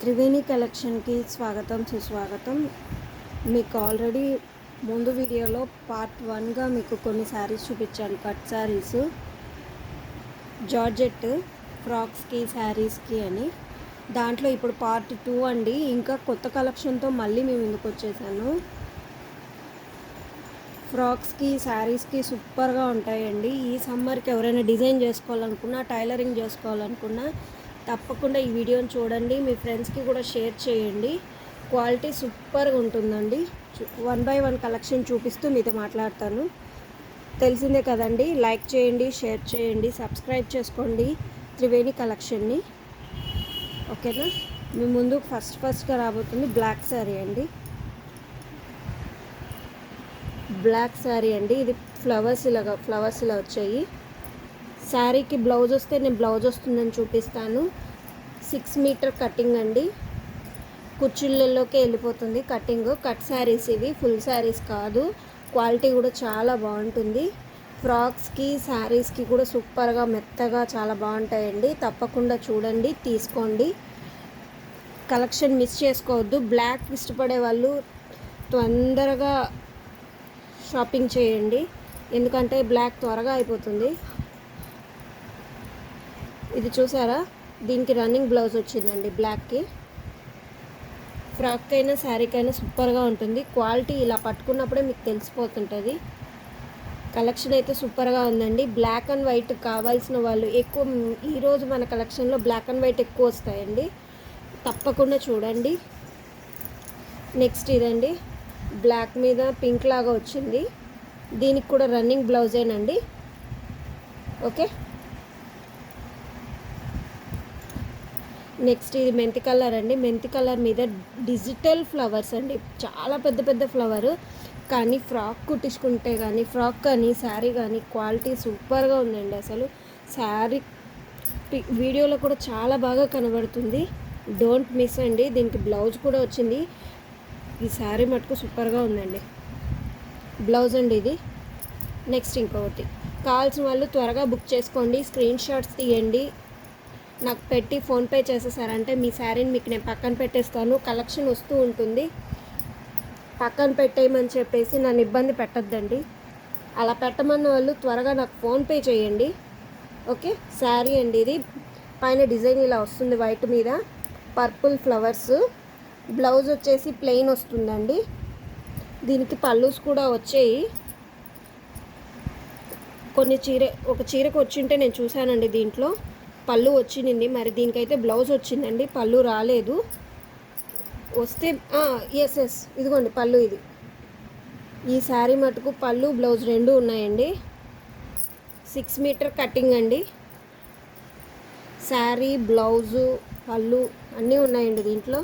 త్రివేణి కలెక్షన్కి స్వాగతం సుస్వాగతం. మీకు ఆల్రెడీ ముందు వీడియోలో పార్ట్ 1గా మీకు కొన్ని శారీస్ చూపించాను, కట్ శారీస్, జార్జెట్ ఫ్రాక్స్కి శారీస్కి అని. దాంట్లో ఇప్పుడు పార్ట్ 2 అండి. ఇంకా కొత్త కలెక్షన్తో మళ్ళీ మేము ముందుకు వచ్చేసాను. ఫ్రాక్స్కి శారీస్కి సూపర్గా ఉంటాయండి. ఈ సమ్మర్కి ఎవరైనా డిజైన్ చేసుకోవాలనుకున్నా, టైలరింగ్ చేసుకోవాలనుకున్నా తప్పకుండా ఈ వీడియోని చూడండి. మీ ఫ్రెండ్స్కి కూడా షేర్ చేయండి. క్వాలిటీ సూపర్గా ఉంటుందండి. 1 by 1 కలెక్షన్ చూపిస్తూ మీతో మాట్లాడతాను. తెలిసిందే కదండి, లైక్ చేయండి, షేర్ చేయండి, సబ్స్క్రైబ్ చేసుకోండి త్రివేణి కలెక్షన్ని. ఓకేనా? మీ ముందు ఫస్ట్గా రాబోతుంది బ్లాక్ శారీ అండి. బ్లాక్ శారీ అండి. ఇది ఫ్లవర్స్ ఇలా వచ్చాయి. శారీకి బ్లౌజ్ వస్తే నేను బ్లౌజ్ వస్తుందని చూపిస్తాను. 6 మీటర్ కటింగ్ అండి. కుచ్చిళ్ళలోకి వెళ్ళిపోతుంది కటింగ్. కట్ శారీస్ ఇవి, ఫుల్ శారీస్ కాదు. క్వాలిటీ కూడా చాలా బాగుంటుంది. ఫ్రాక్స్కి శారీస్కి కూడా సూపర్గా మెత్తగా చాలా బాగుంటాయండి. తప్పకుండా చూడండి, తీసుకోండి. కలెక్షన్ మిస్ చేసుకోవద్దు. బ్లాక్ ఇష్టపడే వాళ్ళు తొందరగా షాపింగ్ చేయండి, ఎందుకంటే బ్లాక్ త్వరగా అయిపోతుంది. ఇది చూసారా, దీనికి రన్నింగ్ బ్లౌజ్ వచ్చిందండి. బ్లాక్కి ఫ్రాక్ అయినా శారీకైనా సూపర్గా ఉంటుంది. క్వాలిటీ ఇలా పట్టుకున్నప్పుడే మీకు తెలిసిపోతుంటుంది. కలెక్షన్ అయితే సూపర్గా ఉందండి. బ్లాక్ అండ్ వైట్ కావాల్సిన వాళ్ళు ఎక్కువ, ఈరోజు మన కలెక్షన్లో బ్లాక్ అండ్ వైట్ ఎక్కువ వస్తాయండి. తప్పకుండా చూడండి. నెక్స్ట్ ఇదండి, బ్లాక్ మీద పింక్ లాగా వచ్చింది. దీనికి కూడా రన్నింగ్ బ్లౌజేనండి. ఓకే. నెక్స్ట్ ఇది మెంతి కలర్ అండి. మెంతి కలర్ మీద డిజిటల్ ఫ్లవర్స్ అండి. చాలా పెద్ద పెద్ద ఫ్లవర్, కానీ ఫ్రాక్ కుట్టించుకుంటే కానీ, ఫ్రాక్ కానీ శారీ కానీ క్వాలిటీ సూపర్గా ఉందండి. అసలు శారీ వీడియోలో కూడా చాలా బాగా కనబడుతుంది. డోంట్ మిస్ అండి. దీనికి బ్లౌజ్ కూడా వచ్చింది. ఈ శారీ మటుకు సూపర్గా ఉందండి. బ్లౌజ్ అండి ఇది. నెక్స్ట్ ఇంకొకటి, కావాల్సిన వాళ్ళు త్వరగా బుక్ చేసుకోండి. స్క్రీన్ షాట్స్ తీయండి, నాకు పెట్టి ఫోన్పే చేసేసారంటే మీ శారీని మీకు నేను పక్కన పెట్టేస్తాను. కలెక్షన్ వస్తూ ఉంటుంది. పక్కన పెట్టేయమని చెప్పేసి నన్ను ఇబ్బంది పెట్టద్దండి. అలా పెట్టమన్న వాళ్ళు త్వరగా నాకు ఫోన్పే చేయండి. ఓకే. శారీ అండి ఇది. పైన డిజైన్ ఇలా వస్తుంది వైట్ మీద, పర్పుల్ ఫ్లవర్స్. బ్లౌజ్ వచ్చేసి ప్లెయిన్ వస్తుందండి. దీనికి పల్లూస్ కూడా వచ్చాయి. ఒక చీరకు వచ్చింటే నేను చూశానండి. దీంట్లో పళ్ళు వచ్చింది, మరి దీనికైతే బ్లౌజ్ వచ్చిందండి. పళ్ళు రాలేదు. వస్తే ఎస్ ఇదిగోండి పళ్ళు. ఇది ఈ శారీ మటుకు పళ్ళు బ్లౌజ్ రెండు ఉన్నాయండి. 6 మీటర్ కటింగ్ అండి. శారీ, బ్లౌజు, పళ్ళు అన్నీ ఉన్నాయండి దీంట్లో.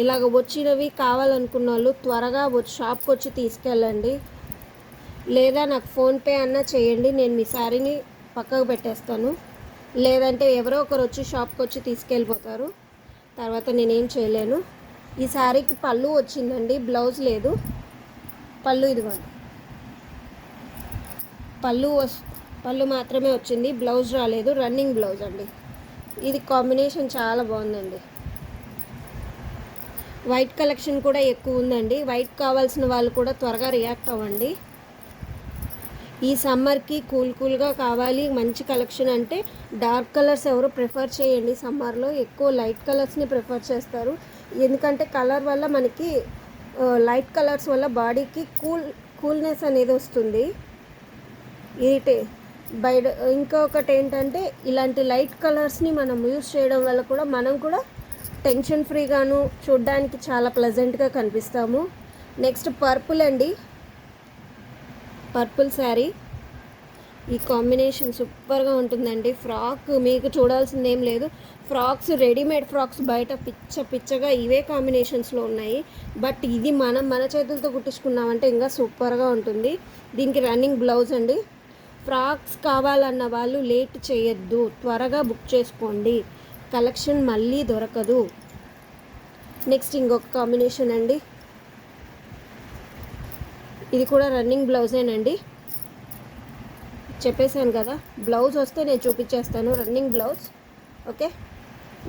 ఇలాగ వచ్చినవి కావాలనుకున్న వాళ్ళు త్వరగా షాప్కి వచ్చి తీసుకెళ్ళండి, లేదా నాకు ఫోన్పే అన్నా చేయండి. నేను మీ శారీని పక్కకు పెట్టేస్తాను. లేదంటే ఎవరో ఒకరు వచ్చి షాప్కి వచ్చి తీసుకెళ్ళిపోతారు, తర్వాత నేనేం చేయలేను. ఈ శారీకి పళ్ళు వచ్చిందండి, బ్లౌజ్ లేదు. పళ్ళు ఇదిగోండి, పళ్ళు మాత్రమే వచ్చింది, బ్లౌజ్ రాలేదు. రన్నింగ్ బ్లౌజ్ అండి. ఇది కాంబినేషన్ చాలా బాగుందండి. వైట్ కలెక్షన్ కూడా ఎక్కువ ఉందండి. వైట్ కావాల్సిన వాళ్ళు కూడా త్వరగా రియాక్ట్ అవ్వండి. ఈ సమ్మర్కి కూల్గా కావాలి మంచి కలెక్షన్ అంటే డార్క్ కలర్స్ ఎవరు ప్రిఫర్ చేయండి. సమ్మర్లో ఎక్కువ లైట్ కలర్స్ని ప్రిఫర్ చేస్తారు, ఎందుకంటే కలర్ వల్ల మనకి లైట్ కలర్స్ వల్ల బాడీకి కూల్నెస్ అనేది వస్తుంది. బయట ఇంకొకటి ఏంటంటే, ఇలాంటి లైట్ కలర్స్ని మనం యూస్ చేయడం వల్ల కూడా మనం కూడా టెన్షన్ ఫ్రీగాను, చూడ్డానికి చాలా ప్లెజెంట్గా కనిపిస్తాము. నెక్స్ట్ పర్పుల్ అండి. పర్పుల్ శారీ. ఈ కాంబినేషన్ సూపర్గా ఉంటుందండి. ఫ్రాక్ మీకు చూడాల్సింది ఏం లేదు. ఫ్రాక్స్, రెడీమేడ్ ఫ్రాక్స్ బయట పిచ్చగా ఇవే కాంబినేషన్స్లో ఉన్నాయి. బట్ ఇది మన చేతులతో కుట్టించుకున్నామంటే ఇంకా సూపర్గా ఉంటుంది. దీనికి రన్నింగ్ బ్లౌజ్ అండి. ఫ్రాక్స్ కావాలన్న వాళ్ళు లేట్ చేయొద్దు, త్వరగా బుక్ చేసుకోండి. కలెక్షన్ మళ్ళీ దొరకదు. నెక్స్ట్ ఇంకొక కాంబినేషన్ అండి. ఇది కూడా రన్నింగ్ బ్లౌజేనండి. చెప్పేశాను కదా, బ్లౌజ్ వస్తే నేను చూపించేస్తాను. Running blouse. ఓకే.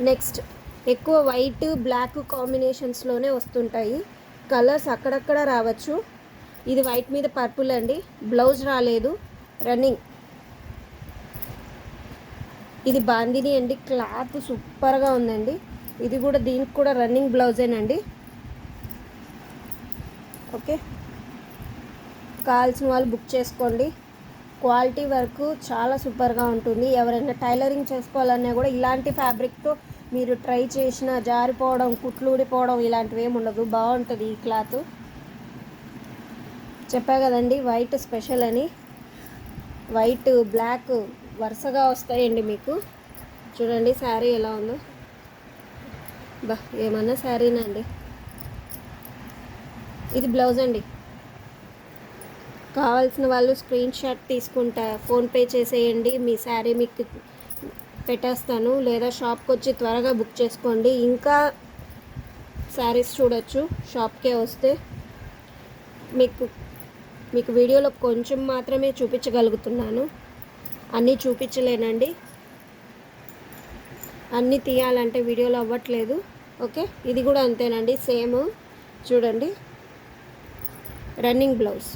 నెక్స్ట్ ఎక్కువ వైట్ బ్లాక్ కాంబినేషన్స్లోనే వస్తుంటాయి. కలర్స్ అక్కడక్కడ రావచ్చు. ఇది వైట్ మీద పర్పుల్ అండి. బ్లౌజ్ రాలేదు, రన్నింగ్. ఇది బాందిని అండి. క్లాత్ సూపర్గా ఉందండి. ఇది కూడా దీనికి కూడా రన్నింగ్ బ్లౌజేనండి. ఓకే, కావాల్సిన వాళ్ళు బుక్ చేసుకోండి. క్వాలిటీ వర్క్ చాలా సూపర్గా ఉంటుంది. ఎవరైనా టైలరింగ్ చేసుకోవాలన్నా కూడా ఇలాంటి ఫ్యాబ్రిక్తో మీరు ట్రై చేసిన జారిపోవడం, కుట్లు ఊడిపోవడం ఇలాంటివి ఏమి ఉండదు. బాగుంటుంది ఈ క్లాత్. చెప్పా కదండి వైట్ స్పెషల్ అని. వైట్ బ్లాక్ వరుసగా వస్తాయండి మీకు. చూడండి శారీ ఎలా ఉందో. బా ఏమన్నా శారీనా అండి. ఇది బ్లౌజ్ అండి. కావాల్సిన వాళ్ళు స్క్రీన్ షాట్ తీసుకుంటా ఫోన్పే చేసేయండి. మీ శారీ మీకు పెట్టేస్తాను. లేదా షాప్కి వచ్చి త్వరగా బుక్ చేసుకోండి. ఇంకా శారీస్ చూడొచ్చు షాప్కే వస్తే. మీకు మీకు వీడియోలో కొంచెం మాత్రమే చూపించగలుగుతున్నాను, అన్నీ చూపించలేనండి. అన్నీ తీయాలంటే వీడియోలో అవ్వట్లేదు. ఓకే, ఇది కూడా అంతేనండి, సేమ్. చూడండి రన్నింగ్ బ్లౌజ్.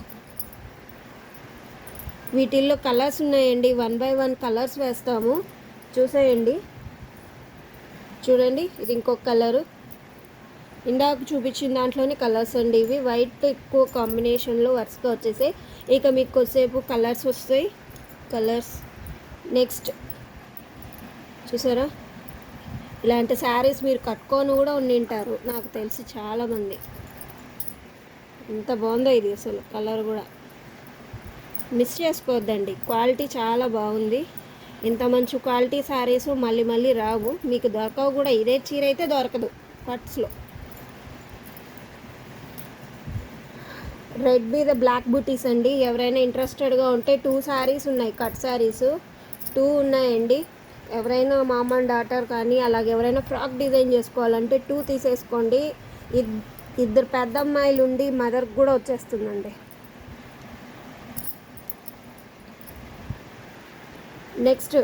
వీటిల్లో కలర్స్ ఉన్నాయండి. 1 by 1 కలర్స్ వేస్తాము, చూసేయండి. చూడండి ఇది ఇంకొక కలరు. ఇందాక చూపించిన దాంట్లోనే కలర్స్ అండి ఇవి. వైట్ ఎక్కువ కాంబినేషన్లో వరుసగా వచ్చేసాయి. ఇక మీకు కొద్దిసేపు కలర్స్ వస్తాయి. కలర్స్ నెక్స్ట్ చూసారా, ఇలాంటి శారీస్ మీరు కట్టుకొని కూడా ఉండింటారు నాకు తెలిసి చాలామంది. ఎంత బాగుందో ఇది అసలు. కలర్ కూడా మిస్ చేసుకోవద్దండి. క్వాలిటీ చాలా బాగుంది. ఇంత మంచి క్వాలిటీ శారీస్ మళ్ళీ మళ్ళీ రావు, మీకు దొరకవు కూడా. ఇదే చీర అయితే దొరకదు కట్స్లో. రెడ్ మీద బ్లాక్ బూటీస్ అండి. ఎవరైనా ఇంట్రెస్టెడ్గా ఉంటే 2 శారీస్ ఉన్నాయి, కట్ శారీస్ 2 ఉన్నాయండి. ఎవరైనా మామ్ అండ్ డాటర్ కానీ అలాగే ఎవరైనా ఫ్రాక్ డిజైన్ చేసుకోవాలంటే 2 తీసేసుకోండి. ఇద్దరు పెద్ద అమ్మాయిలు ఉండి మదర్కి కూడా వచ్చేస్తుందండి. Next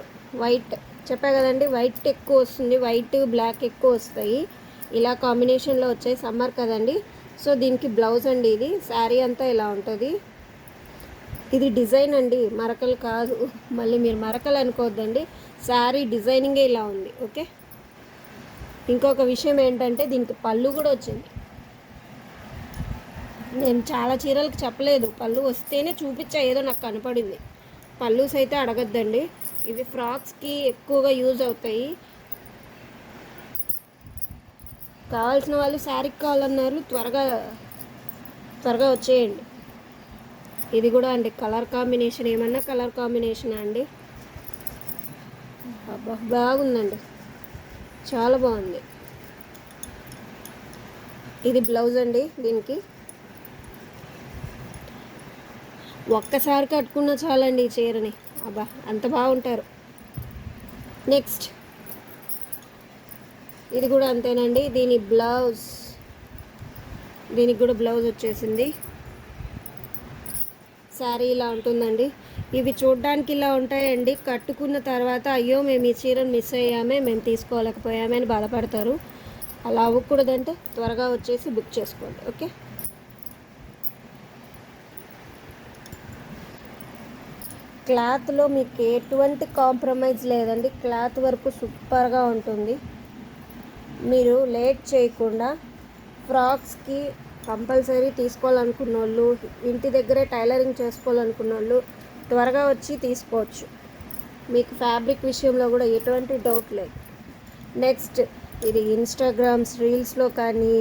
white. చెప్పా కదండి వైట్ ఎక్కువ వస్తుంది, వైట్ బ్లాక్ ఎక్కువ వస్తాయి. ఇలా కాంబినేషన్లో వచ్చాయి. సమ్మర్ కదండి, సో దీనికి బ్లౌజ్ అండి. ఇది శారీ అంతా ఇలా ఉంటుంది. ఇది డిజైన్ అండి, మరకలు కాదు. మళ్ళీ మీరు మరకలు అనుకోవద్దండి, శారీ డిజైనింగే ఇలా ఉంది. ఓకే, ఇంకొక విషయం ఏంటంటే దీనికి పళ్ళు కూడా వచ్చింది. నేను చాలా చీరలకు చెప్పలేదు, పళ్ళు వస్తేనే చూపించా, ఏదో నాకు కనపడింది. పళ్ళుస్ అయితే అడగద్దండి, ఇవి ఫ్రాక్స్కి ఎక్కువగా యూజ్ అవుతాయి. కావాల్సిన వాళ్ళు శారీకి కావాలన్నారు, త్వరగా వచ్చేయండి. ఇది కూడా అండి కలర్ కాంబినేషన్, ఏమన్నా కలర్ కాంబినేషన్ అండి. అబ్బా బాగుందండి, చాలా బాగుంది. ఇది బ్లౌజ్ అండి. దీనికి ఒక్కసారి కట్టుకున్న చాలండి ఈ చీరని. అబ్బా అంత బాగుంటారు. నెక్స్ట్ ఇది కూడా అంతేనండి. దీనికి కూడా బ్లౌజ్ వచ్చేసింది. శారీ ఇలా ఉంటుందండి. ఇవి చూడడానికి ఇలా ఉంటాయండి, కట్టుకున్న తర్వాత అయ్యో మేము ఈ చీరను మిస్ అయ్యామే, మేము తీసుకోలేకపోయామే అని బాధపడతారు. అలా అవ్వకూడదంటే త్వరగా వచ్చేసి బుక్ చేసుకోండి. ఓకే, క్లాత్లో మీకు ఎటువంటి కాంప్రమైజ్ లేదండి. క్లాత్ వరకు సూపర్గా ఉంటుంది. మీరు లేట్ చేయకుండా ఫ్రాక్స్కి కంపల్సరీ తీసుకోవాలనుకున్న వాళ్ళు, ఇంటి దగ్గరే టైలరింగ్ చేసుకోవాలనుకున్న వాళ్ళు త్వరగా వచ్చి తీసుకోవచ్చు. మీకు ఫ్యాబ్రిక్ విషయంలో కూడా ఎటువంటి డౌట్ లేదు. నెక్స్ట్ ఇది ఇన్స్టాగ్రామ్స్ రీల్స్లో కానీ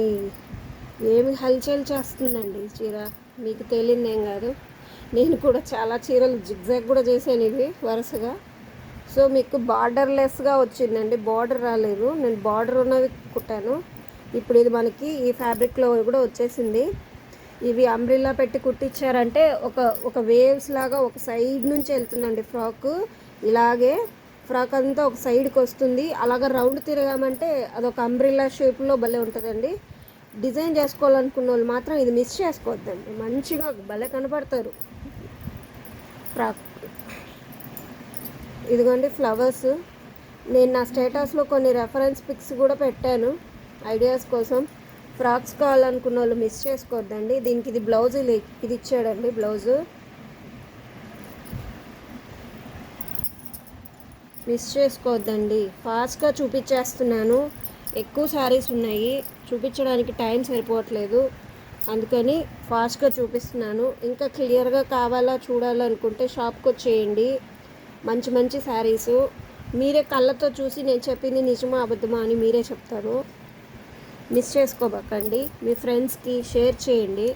ఏమి హల్చల్ చేస్తుందండి ఈ చీర, మీకు తెలియదేం కాదు. నేను కూడా చాలా చీరలు జిగ్జాగ్ కూడా చేశాను ఇవి వరుసగా. సో మీకు బార్డర్లెస్గా వచ్చిందండి, బార్డర్ రాలేదు. నేను బార్డర్ ఉన్నవి కుట్టాను. ఇప్పుడు ఇది మనకి ఈ ఫ్యాబ్రిక్లో కూడా వచ్చేసింది. ఇవి అంబ్రిల్లా పెట్టి కుట్టించారంటే ఒక వేవ్స్ లాగా ఒక సైడ్ నుంచి వెళ్తుందండి ఫ్రాక్. ఇలాగే ఫ్రాక్ అంతా ఒక సైడ్కి వస్తుంది. అలాగ రౌండ్ తిరగామంటే అదొక అంబ్రిల్లా షేప్లో భలే ఉంటుందండి. డిజైన్ చేసుకోవాలనుకున్న వాళ్ళు మాత్రం ఇది మిస్ చేసుకోవద్దండి, మంచిగా భలే కనపడతారు ఫ్రాక్. ఇదిగోండి ఫ్లవర్స్. నేను నా స్టేటస్లో కొన్ని రెఫరెన్స్ పిక్స్ కూడా పెట్టాను ఐడియాస్ కోసం. ఫ్రాక్స్ కావాలనుకున్న వాళ్ళు మిస్ చేసుకోవద్దండి. దీనికి ఇది బ్లౌజ్ ఇది ఇచ్చాడండి బ్లౌజు. మిస్ చేసుకోవద్దండి. ఫాస్ట్గా చూపించేస్తున్నాను. ఎక్కువ శారీస్ ఉన్నాయి, చూపించడానికి టైం సరిపోవట్లేదు, అందుకని ఫాస్ట్గా చూపిస్తున్నాను. ఇంకా క్లియర్గా కావాలా చూడాలనుకుంటే షాప్కి వచ్చేయండి. మంచి మంచి శారీసు మీరే కళ్ళతో చూసి నేను చెప్పింది నిజమా అబద్ధమా అని మీరే చెప్తారు. మిస్ చేసుకోబకండి. మీ ఫ్రెండ్స్కి షేర్ చేయండి.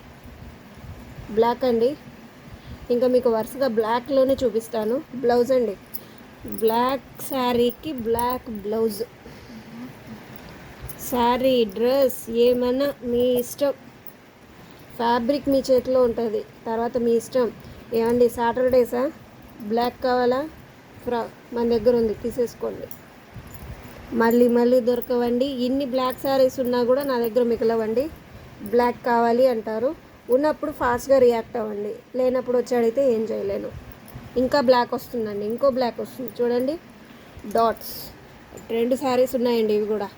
బ్లాక్ అండి, ఇంకా మీకు వరుసగా బ్లాక్లోనే చూపిస్తాను. బ్లౌజ్ అండి, బ్లాక్ శారీకి బ్లాక్ బ్లౌజ్. శారీ డ్రెస్ ఏమన్నా మీ ఇష్టం, ఫ్యాబ్రిక్ మీ చేతిలో ఉంటుంది, తర్వాత మీ ఇష్టం. ఏమండి సాటర్డేసా బ్లాక్ కావాలా? మన దగ్గర ఉంది, తీసేసుకోండి. మళ్ళీ మళ్ళీ దొరకవండి. ఇన్ని బ్లాక్ శారీస్ ఉన్నా కూడా నా దగ్గర మిగలవండి. బ్లాక్ కావాలి అంటారు, ఉన్నప్పుడు ఫాస్ట్గా రియాక్ట్ అవ్వండి, లేనప్పుడు వచ్చి అడిగితే ఏం చేయలేను. ఇంకా బ్లాక్ వస్తుందండి, ఇంకో బ్లాక్ వస్తుంది చూడండి, డాట్స్. 2 శారీస్ ఉన్నాయండి, ఇవి కూడా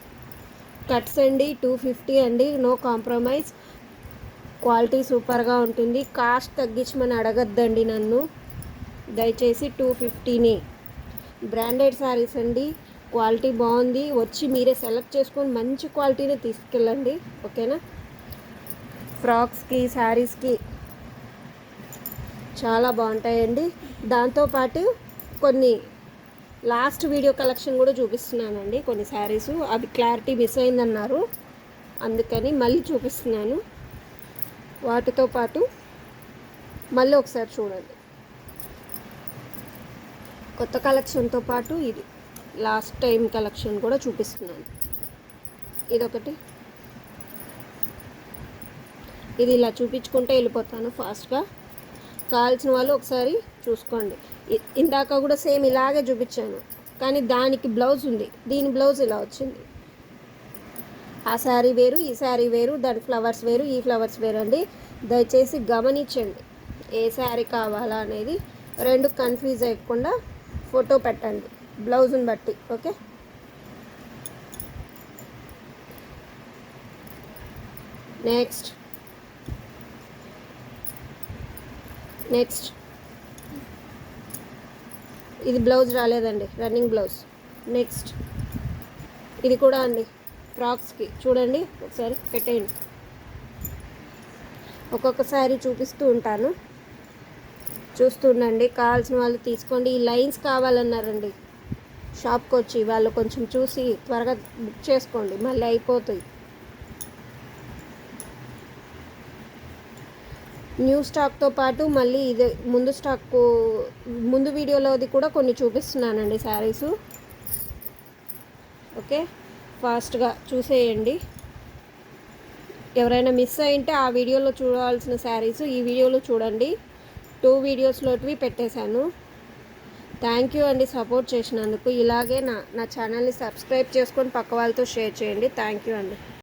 కట్స్ అండి. 250 అండి, నో కాంప్రమైజ్. క్వాలిటీ సూపర్గా ఉంటుంది. కాస్ట్ తగ్గించమని అడగద్దండి నన్ను దయచేసి. 250ని బ్రాండెడ్ శారీస్ అండి, క్వాలిటీ బాగుంది. వచ్చి మీరే సెలెక్ట్ చేసుకొని మంచి క్వాలిటీని తీసుకెళ్ళండి, ఓకేనా. ఫ్రాక్స్కి శారీస్కి చాలా బాగుంటాయండి. దాంతోపాటు కొన్ని లాస్ట్ వీడియో కలెక్షన్ కూడా చూపిస్తున్నానండి. కొన్ని శారీసు అవి క్లారిటీ మిస్ అయిందన్నారు, అందుకని మళ్ళీ చూపిస్తున్నాను. వాటితో పాటు మళ్ళీ ఒకసారి చూడండి. కొత్త కలెక్షన్తో పాటు ఇది లాస్ట్ టైం కలెక్షన్ కూడా చూపిస్తున్నాను. ఇదొకటి, ఇది ఇలా చూపించుకుంటే వెళ్ళిపోతాను ఫాస్ట్గా. కావాల్సిన వాళ్ళు ఒకసారి చూసుకోండి. ఇందాక కూడా సేమ్ ఇలాగే చూపించాను, కానీ దానికి బ్లౌజ్ ఉంది, దీని బ్లౌజ్ ఇలా వచ్చింది. ఆ శారీ వేరు, ఈ శారీ వేరు, దాని ఫ్లవర్స్ వేరు, ఈ ఫ్లవర్స్ వేరు అండి. దయచేసి గమనించండి ఏ శారీ కావాలా అనేది. 2 కన్ఫ్యూజ్ అయ్యకుండా ఫోటో పెట్టండి బ్లౌజ్ని బట్టి, ఓకే. నెక్స్ట్ ఇది బ్లౌజ్ రాలేదండి, రన్నింగ్ బ్లౌజ్. నెక్స్ట్ ఇది కూడా అండి, ఫ్రాక్స్కి చూడండి, ఒకసారి పెట్టేయండి. ఒక్కొక్క శారీ చూపిస్తూ ఉంటాను, చూస్తుండండి. కావాల్సిన వాళ్ళు తీసుకోండి. ఈ లైన్స్ కావాలన్నారండి, షాప్కి వచ్చి వాళ్ళు కొంచెం చూసి త్వరగా బుక్ చేసుకోండి, మళ్ళీ అయిపోతాయి. న్యూ స్టాక్తో పాటు మళ్ళీ ఇదే ముందు వీడియోలోది కూడా కొన్ని చూపిస్తున్నానండి శారీసు, ఓకే. ఫాస్ట్గా చూసేయండి. ఎవరైనా మిస్ అయింటే ఆ వీడియోలో చూడాల్సిన శారీస్ ఈ వీడియోలో చూడండి. 2 వీడియోస్లోటివి పెట్టేశాను. థ్యాంక్ యూ అండి సపోర్ట్ చేసినందుకు. ఇలాగే నా ఛానల్ని సబ్స్క్రైబ్ చేసుకొని పక్క వాళ్ళతో షేర్ చేయండి. థ్యాంక్ యూ అండి.